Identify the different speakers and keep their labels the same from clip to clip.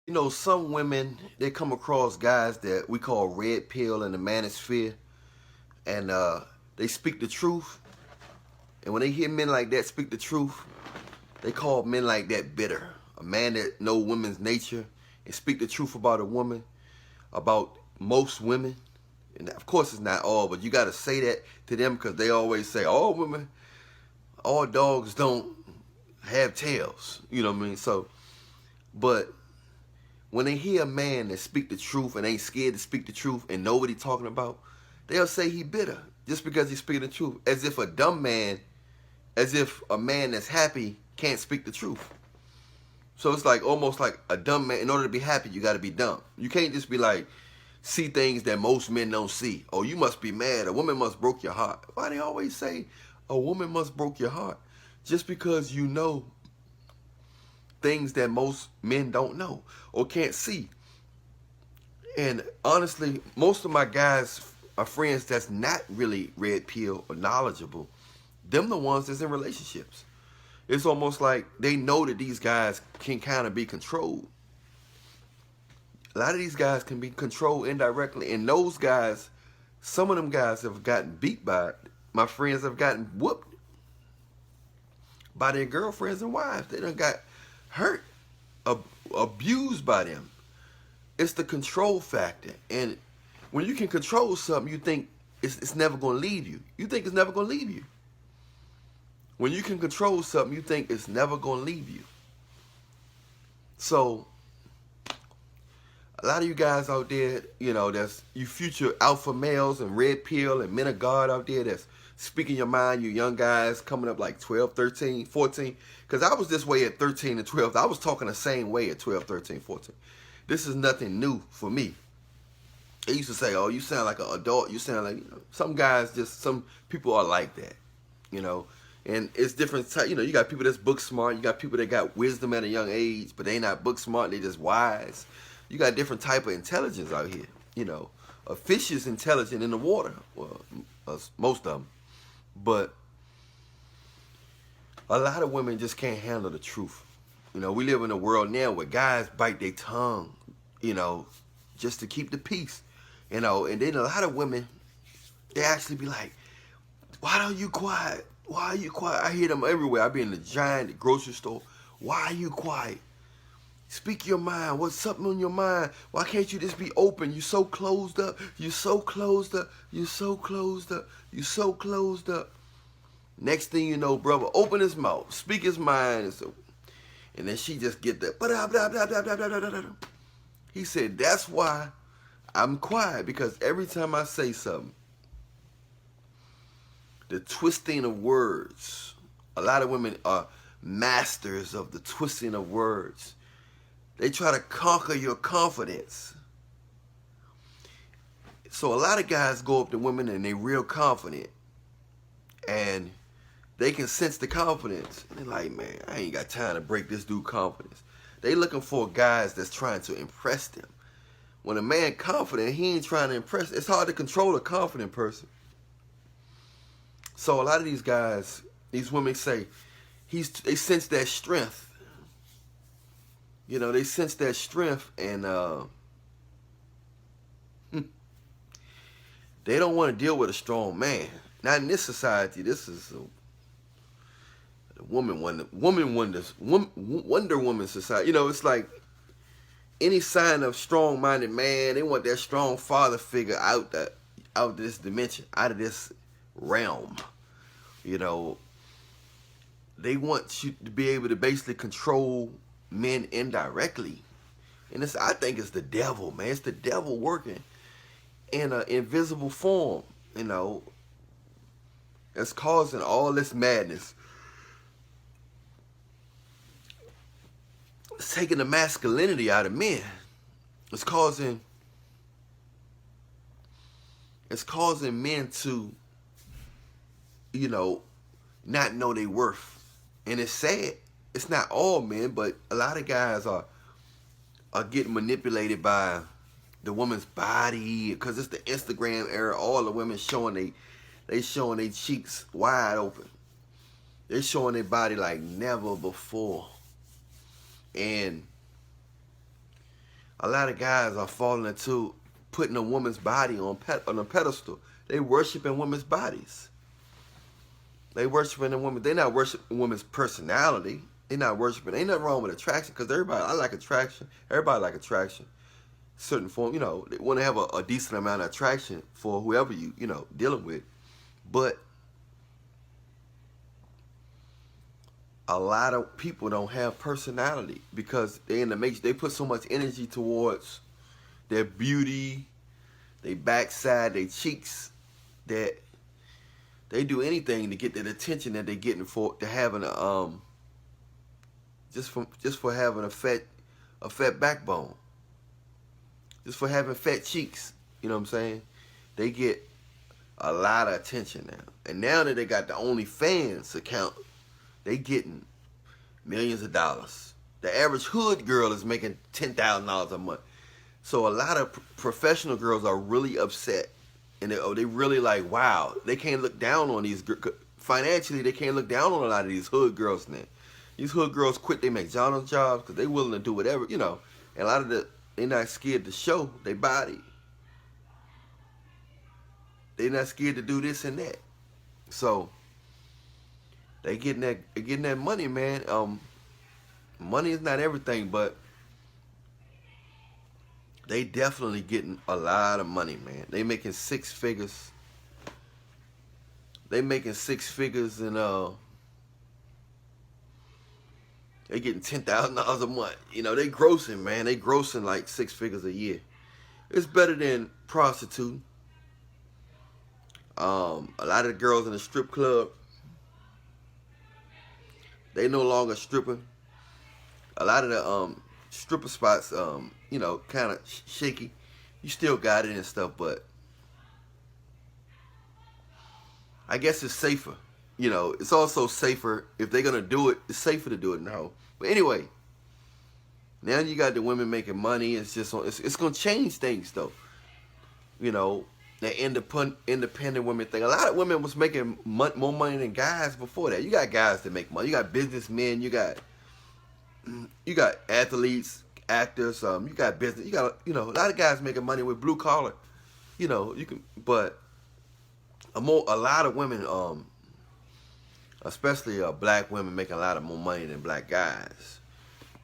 Speaker 1: You know, some women, they come across guys that we call red pill in the manosphere, and they speak the truth. And when they hear men like that speak the truth, they call men like that bitter. A man that know women's nature and speak the truth about a woman, about most women. And of course, it's not all, but you got to say that to them because they always say, all women, all dogs don't have tails. You know what I mean? So, but when they hear a man that speak the truth and ain't scared to speak the truth and know what he talking about, they'll say he bitter just because he's speaking the truth. As if a dumb man, as if a man that's happy can't speak the truth. So it's like almost like a dumb man. In order to be happy, you got to be dumb. You can't just be like, see things that most men don't see. Oh, you must be mad. A woman must broke your heart. Why they always say a woman must broke your heart? Just because you know things that most men don't know or can't see. And honestly, most of my guys are friends that's not really red pill or knowledgeable. Them the ones that's in relationships. It's almost like they know that these guys can kind of be controlled. A lot of these guys can be controlled indirectly, and those guys, some of them guys have gotten beat by it. My friends have gotten whooped by their girlfriends and wives. They done got hurt, abused by them. It's the control factor. And when you can control something, you think it's never going to leave you. You think it's never going to leave you. When you can control something, you think it's never going to leave you. So, a lot of you guys out there, you know, that's you future alpha males and red pill and men of God out there that's speaking your mind, you young guys coming up like 12, 13, 14. Because I was this way at 13 and 12. I was talking the same way at 12, 13, 14. This is nothing new for me. They used to say, oh, you sound like an adult. You sound like, you know, some guys just, some people are like that, you know. And it's different, you know, you got people that's book smart. You got people that got wisdom at a young age, but they not book smart. They just wise. You got different type of intelligence out here, you know. A fish is intelligent in the water. Well, most of them. But a lot of women just can't handle the truth. You know, we live in a world now where guys bite their tongue, you know, just to keep the peace. You know, and then a lot of women, they actually be like, why don't you quiet? Why are you quiet? I hear them everywhere. I be in the giant grocery store. Why are you quiet? Speak your mind. What's something on your mind? Why can't you just be open? You so closed up. You so closed up. You so closed up. You so closed up. Next thing you know, brother, open his mouth, speak his mind, and then she just get that. He said, that's why I'm quiet, because every time I say something, the twisting of words. A lot of women are masters of the twisting of words. They try to conquer your confidence. So a lot of guys go up to women and they real confident. And they can sense the confidence. And they're like, man, I ain't got time to break this dude's confidence. They looking for guys that's trying to impress them. When a man confident, he ain't trying to impress. It's hard to control a confident person. So a lot of these guys, these women say, they sense that strength. You know, they sense that strength, and they don't want to deal with a strong man. Not in this society. This is a Wonder Woman society. You know, it's like any sign of strong-minded man, they want that strong father figure out of this dimension, out of this realm. You know, they want you to be able to basically control men indirectly. And I think it's the devil, man. It's the devil working in an invisible form, you know. It's causing all this madness. It's taking the masculinity out of men. It's causing men to, you know, not know their worth. And it's sad. It's not all men, but a lot of guys are getting manipulated by the woman's body, because it's the Instagram era. All the women showing they showing their cheeks wide open. They're showing their body like never before. And A lot of guys are falling into putting a woman's body on a pedestal. They worshiping women's bodies. They worshiping a woman. They're not worshiping a woman's personality. They're not worshiping. Ain't nothing wrong with attraction, because everybody, I like attraction. Everybody like attraction. Certain form, they want to have a decent amount of attraction for whoever you dealing with. But a lot of people don't have personality because they in the matrix. They put so much energy towards their beauty, their backside, their cheeks, that they do anything to get that attention that they're getting for having a just for having a fat backbone, just for having fat cheeks. You know what I'm saying? They get a lot of attention now, and now that they got the OnlyFans account, they getting millions of dollars. The average hood girl is making $10,000 a month. So a lot of professional girls are really upset, and they really like, wow, they can't look down on these financially. They can't look down on a lot of these hood girls now. These hood girls quit their McDonald's jobs because they willing to do whatever, And a lot of they're not scared to show their body. They're not scared to do this and that. So they getting that money, man. Money is not everything, but they definitely getting a lot of money, man. They making six figures. They making six figures, and they getting $10,000 a month. They grossing, man. They grossing like six figures a year. It's better than prostituting. A lot of the girls in the strip club, they no longer stripping. A lot of the stripper spots, kind of shaky. You still got it and stuff, but I guess it's safer. It's also safer if they're gonna do it. It's safer to do it now. But anyway, now you got the women making money. It's gonna change things though. The independent women thing. A lot of women was making more money than guys before that. You got guys that make money. You got businessmen. You got athletes, actors. You got business. You got a lot of guys making money with blue collar. But a lot of women, especially black women, making a lot of more money than black guys.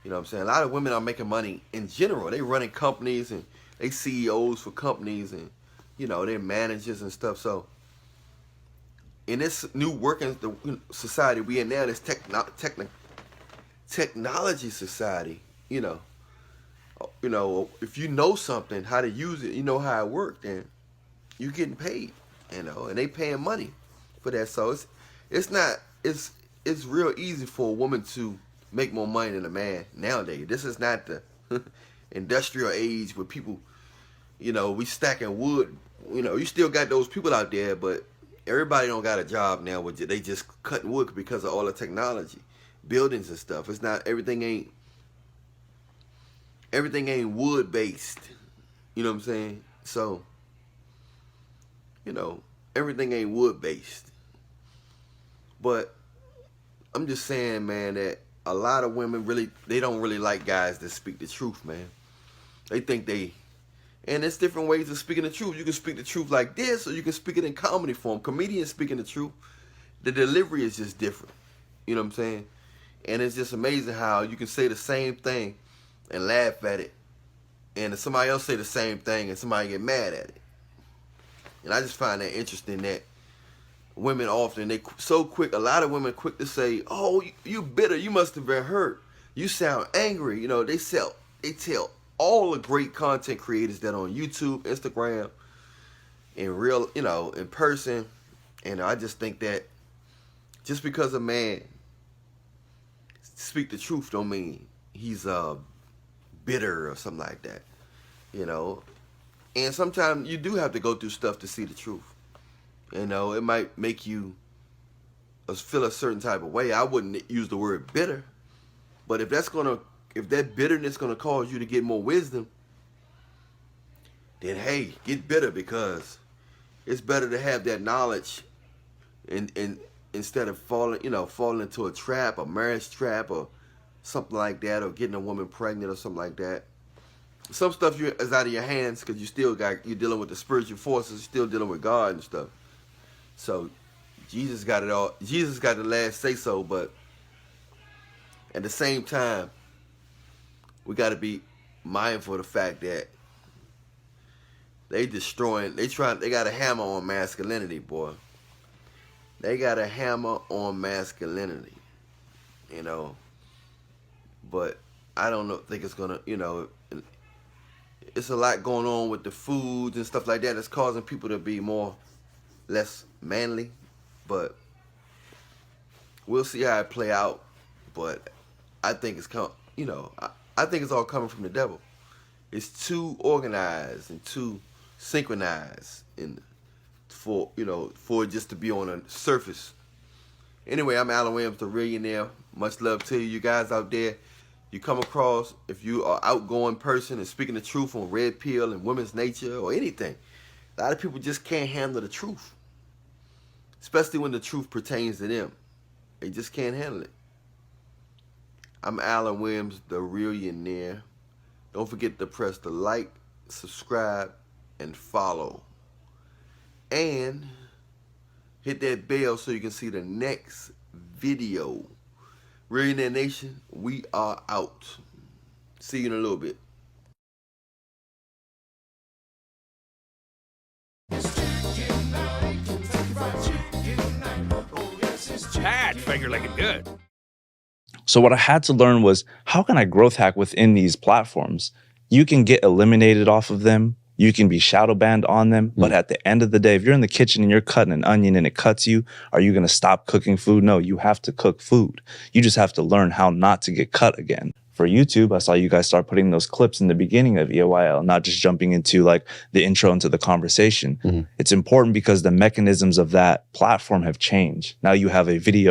Speaker 1: You know what I'm saying? A lot of women are making money in general. They running companies, and they CEOs for companies, and they're managers and stuff. So in this new working society we in now, this technology society, if you know something, how to use it, how it works, then you getting paid, and they paying money for that. So it's real easy for a woman to make more money than a man nowadays. This is not the industrial age where people, we stacking wood. You still got those people out there, but everybody don't got a job now. They just cutting wood because of all the technology, buildings and stuff. It's not everything ain't wood based. You know what I'm saying? So, everything ain't wood based. But I'm just saying, man, that a lot of women they don't really like guys that speak the truth, man. They think and there's different ways of speaking the truth. You can speak the truth like this, or you can speak it in comedy form. Comedians speaking the truth, the delivery is just different. You know what I'm saying? And it's just amazing how you can say the same thing and laugh at it, and somebody else say the same thing and somebody get mad at it. And I just find that interesting that women often, they so quick, a lot of women quick to say, oh, you bitter, you must have been hurt, you sound angry. They tell all the great content creators that on YouTube, Instagram, in person. And I just think that just because a man speak the truth don't mean he's bitter or something like that. And sometimes you do have to go through stuff to see the truth. It might make you feel a certain type of way. I wouldn't use the word bitter, but if that bitterness gonna cause you to get more wisdom, then hey, get bitter, because it's better to have that knowledge, and instead of falling into a trap, a marriage trap, or something like that, or getting a woman pregnant or something like that. some stuff is out of your hands because you're dealing with the spiritual forces, you're still dealing with God and stuff. So Jesus got it all. Jesus got the last say so, but at the same time, we got to be mindful of the fact that they got a hammer on masculinity, boy. They got a hammer on masculinity, you know. But I think it's gonna, it's a lot going on with the foods and stuff like that that's causing people to be less manly. But we'll see how it play out. But I think I think it's all coming from the devil. It's too organized and too synchronized for it just to be on a surface. Anyway, I'm Allan Williams, the Reallionaire. Much love to you guys out there. You come across, if you are an outgoing person and speaking the truth on red pill and women's nature or anything, a lot of people just can't handle the truth, especially when the truth pertains to them. They just can't handle it. I'm Allan Williams, the Reallionaire. Don't forget to press the like, subscribe, and follow. And hit that bell so you can see the next video. Reallionaire Nation, we are out. See you in a little bit.
Speaker 2: That finger looking good.
Speaker 3: So what I had to learn was, how can I growth hack within these platforms? You can get eliminated off of them. You can be shadow banned on them. But at the end of the day, if you're in the kitchen and you're cutting an onion and it cuts you, are you going to stop cooking food? No, you have to cook food. You just have to learn how not to get cut again. For YouTube, I saw you guys start putting those clips in the beginning of EOIL, not just jumping into like the intro into the conversation. It's important because the mechanisms of that platform have changed. Now you have a video